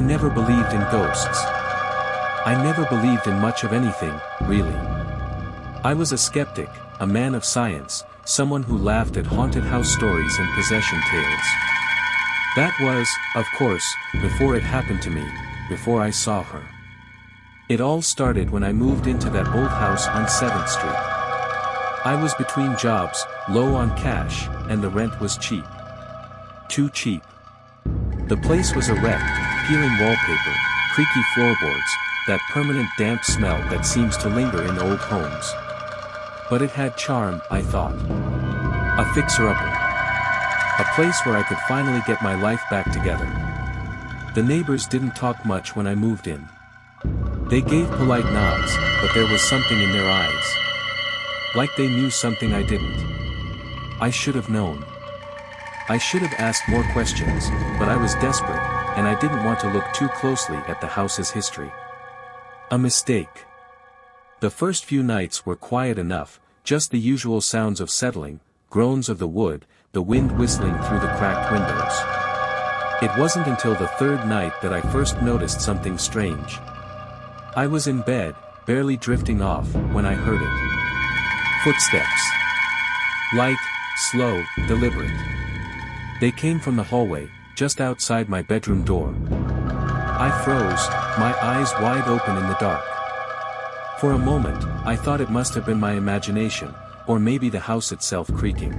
never believed in ghosts. I never believed in much of anything, really. I was a skeptic, a man of science, someone who laughed at haunted house stories and possession tales. That was, of course, before it happened to me, before I saw her. It all started when I moved into that old house on 7th Street. I was between jobs, low on cash, and the rent was cheap. Too cheap. The place was a wreck, peeling wallpaper, creaky floorboards, that permanent damp smell that seems to linger in old homes. But it had charm, I thought. A fixer-upper. A place where I could finally get my life back together. The neighbors didn't talk much when I moved in. They gave polite nods, but there was something in their eyes. Like they knew something I didn't. I should have known. I should have asked more questions, but I was desperate, and I didn't want to look too closely at the house's history. A mistake. The first few nights were quiet enough, just the usual sounds of settling, groans of the wood, the wind whistling through the cracked windows. It wasn't until the third night that I first noticed something strange. I was in bed, barely drifting off, when I heard it. Footsteps. Light, slow, deliberate. They came from the hallway, just outside my bedroom door. I froze, my eyes wide open in the dark. For a moment, I thought it must have been my imagination, or maybe the house itself creaking.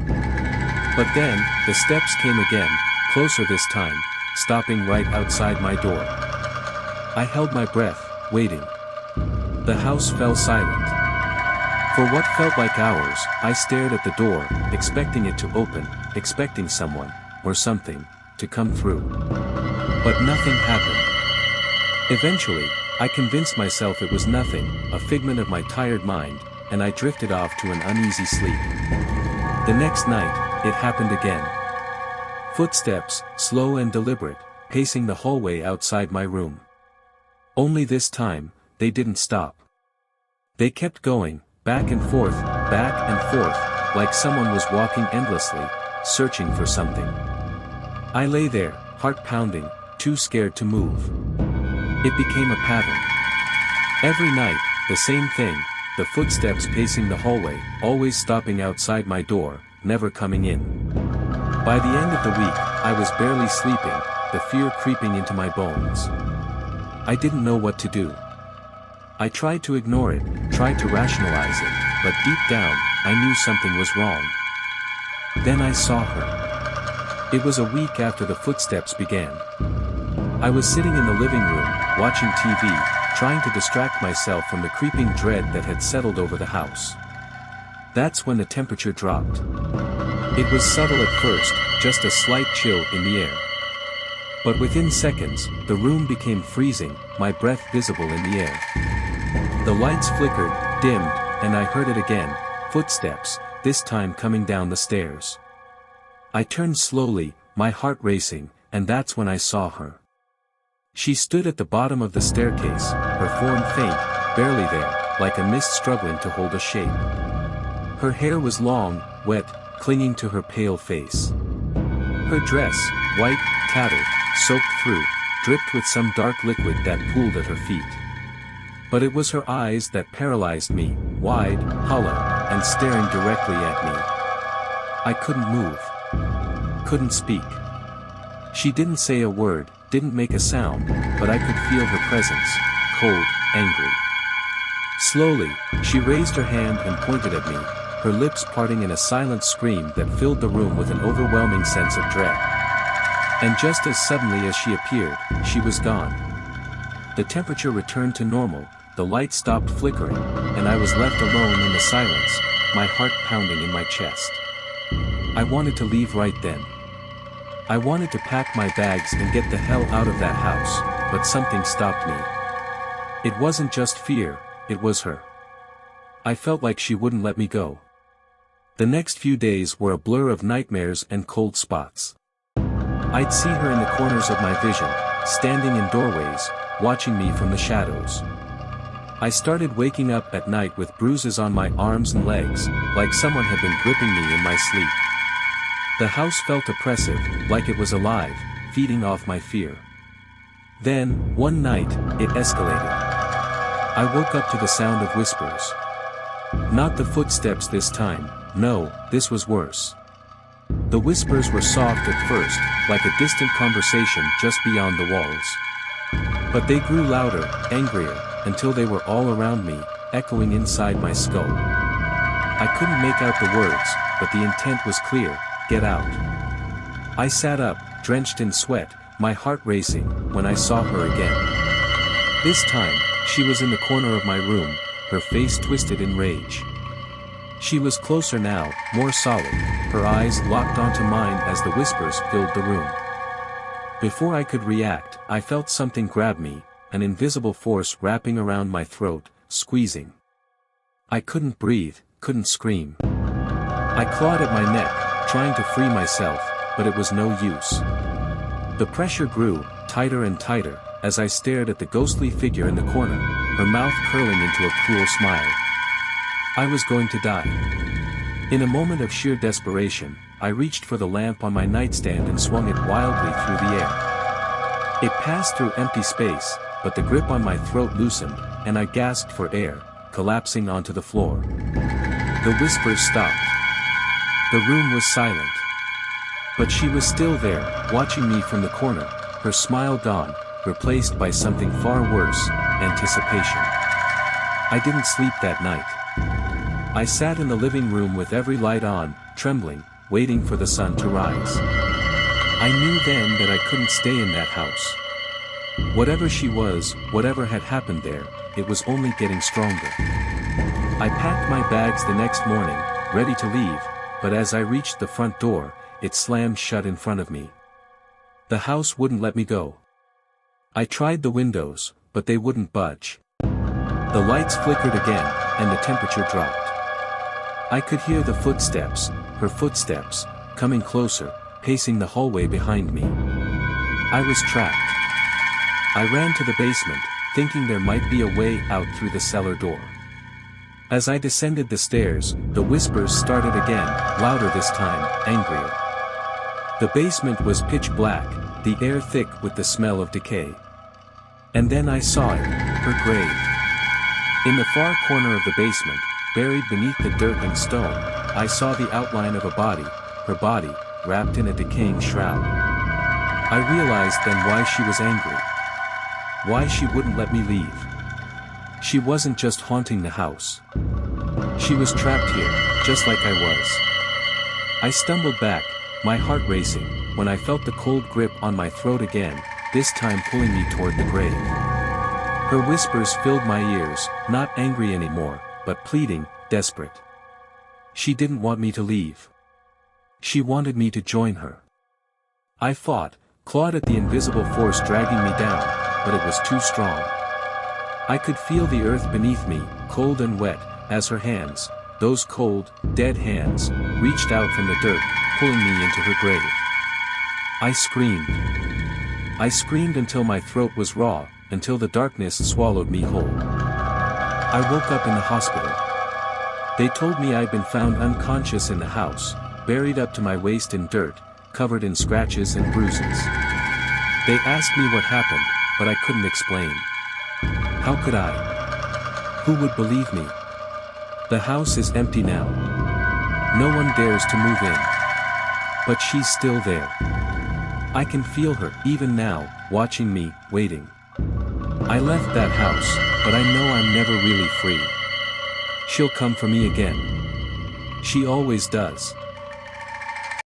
But then, the steps came again, closer this time, stopping right outside my door. I held my breath, waiting. The house fell silent. For what felt like hours, I stared at the door, expecting it to open, expecting someone, or something, to come through. But nothing happened. Eventually, I convinced myself it was nothing, a figment of my tired mind, and I drifted off to an uneasy sleep. The next night, it happened again. Footsteps, slow and deliberate, pacing the hallway outside my room. Only this time, they didn't stop. They kept going, back and forth, like someone was walking endlessly, searching for something. I lay there, heart pounding, too scared to move. It became a pattern. Every night, the same thing, the footsteps pacing the hallway, always stopping outside my door, never coming in. By the end of the week, I was barely sleeping, the fear creeping into my bones. I didn't know what to do. I tried to ignore it, tried to rationalize it, but deep down, I knew something was wrong. Then I saw her. It was a week after the footsteps began. I was sitting in the living room, watching TV, trying to distract myself from the creeping dread that had settled over the house. That's when the temperature dropped. It was subtle at first, just a slight chill in the air. But within seconds, the room became freezing, my breath visible in the air. The lights flickered, dimmed, and I heard it again, footsteps, this time coming down the stairs. I turned slowly, my heart racing, and that's when I saw her. She stood at the bottom of the staircase, her form faint, barely there, like a mist struggling to hold a shape. Her hair was long, wet, clinging to her pale face. Her dress, white, tattered, soaked through, dripped with some dark liquid that pooled at her feet. But it was her eyes that paralyzed me, wide, hollow, and staring directly at me. I couldn't move. Couldn't speak. She didn't say a word, didn't make a sound, but I could feel her presence, cold, angry. Slowly, she raised her hand and pointed at me, her lips parting in a silent scream that filled the room with an overwhelming sense of dread. And just as suddenly as she appeared, she was gone. The temperature returned to normal, the light stopped flickering, and I was left alone in the silence, my heart pounding in my chest. I wanted to leave right then. I wanted to pack my bags and get the hell out of that house, but something stopped me. It wasn't just fear, it was her. I felt like she wouldn't let me go. The next few days were a blur of nightmares and cold spots. I'd see her in the corners of my vision, standing in doorways, watching me from the shadows. I started waking up at night with bruises on my arms and legs, like someone had been gripping me in my sleep. The house felt oppressive, like it was alive, feeding off my fear. Then, one night, it escalated. I woke up to the sound of whispers. Not the footsteps this time, no, this was worse. The whispers were soft at first, like a distant conversation just beyond the walls. But they grew louder, angrier, until they were all around me, echoing inside my skull. I couldn't make out the words, but the intent was clear: get out. I sat up, drenched in sweat, my heart racing, when I saw her again. This time, she was in the corner of my room, her face twisted in rage. She was closer now, more solid, her eyes locked onto mine as the whispers filled the room. Before I could react, I felt something grab me, an invisible force wrapping around my throat, squeezing. I couldn't breathe, couldn't scream. I clawed at my neck, trying to free myself, but it was no use. The pressure grew, tighter and tighter, as I stared at the ghostly figure in the corner, her mouth curling into a cruel smile. I was going to die. In a moment of sheer desperation, I reached for the lamp on my nightstand and swung it wildly through the air. It passed through empty space, but the grip on my throat loosened, and I gasped for air, collapsing onto the floor. The whispers stopped. The room was silent. But she was still there, watching me from the corner, her smile gone, replaced by something far worse: anticipation. I didn't sleep that night. I sat in the living room with every light on, trembling, waiting for the sun to rise. I knew then that I couldn't stay in that house. Whatever she was, whatever had happened there, it was only getting stronger. I packed my bags the next morning, ready to leave, but as I reached the front door, it slammed shut in front of me. The house wouldn't let me go. I tried the windows, but they wouldn't budge. The lights flickered again, and the temperature dropped. I could hear the footsteps, her footsteps, coming closer, pacing the hallway behind me. I was trapped. I ran to the basement, thinking there might be a way out through the cellar door. As I descended the stairs, the whispers started again, louder this time, angrier. The basement was pitch black, the air thick with the smell of decay. And then I saw it, her grave. In the far corner of the basement, buried beneath the dirt and stone, I saw the outline of a body, her body, wrapped in a decaying shroud. I realized then why she was angry. Why she wouldn't let me leave. She wasn't just haunting the house. She was trapped here, just like I was. I stumbled back, my heart racing, when I felt the cold grip on my throat again, this time pulling me toward the grave. Her whispers filled my ears, not angry anymore, but pleading, desperate. She didn't want me to leave. She wanted me to join her. I fought, clawed at the invisible force dragging me down, but it was too strong. I could feel the earth beneath me, cold and wet, as her hands, those cold, dead hands, reached out from the dirt, pulling me into her grave. I screamed. I screamed until my throat was raw, until the darkness swallowed me whole. I woke up in the hospital. They told me I'd been found unconscious in the house, buried up to my waist in dirt, covered in scratches and bruises. They asked me what happened, but I couldn't explain. How could I? Who would believe me? The house is empty now. No one dares to move in. But she's still there. I can feel her, even now, watching me, waiting. I left that house, but I know I'm never really free. She'll come for me again. She always does.